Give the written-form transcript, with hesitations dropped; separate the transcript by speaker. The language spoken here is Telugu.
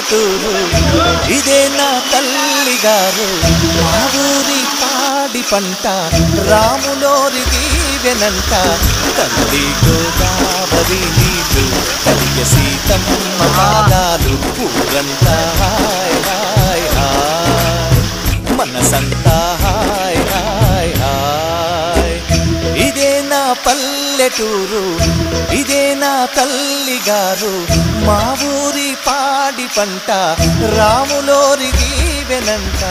Speaker 1: పల్లెటూరు ఇదే నా తల్లిగారు మా ఊరి పాడి పంట రాములోరి దీవెనంట తల్లి గోదావరి నీళ్ళు కలియ సీతమ్మ పాదాలు ఊరంతా హాయ్ హాయ్ హాయ్ మనసంతా హాయ్ హాయ్ హాయ్ ఇదే నా పల్లెటూరు ఇదే నా తల్లిగారు మా ఊరి పాడి పంట రాములోరి దీవెనంట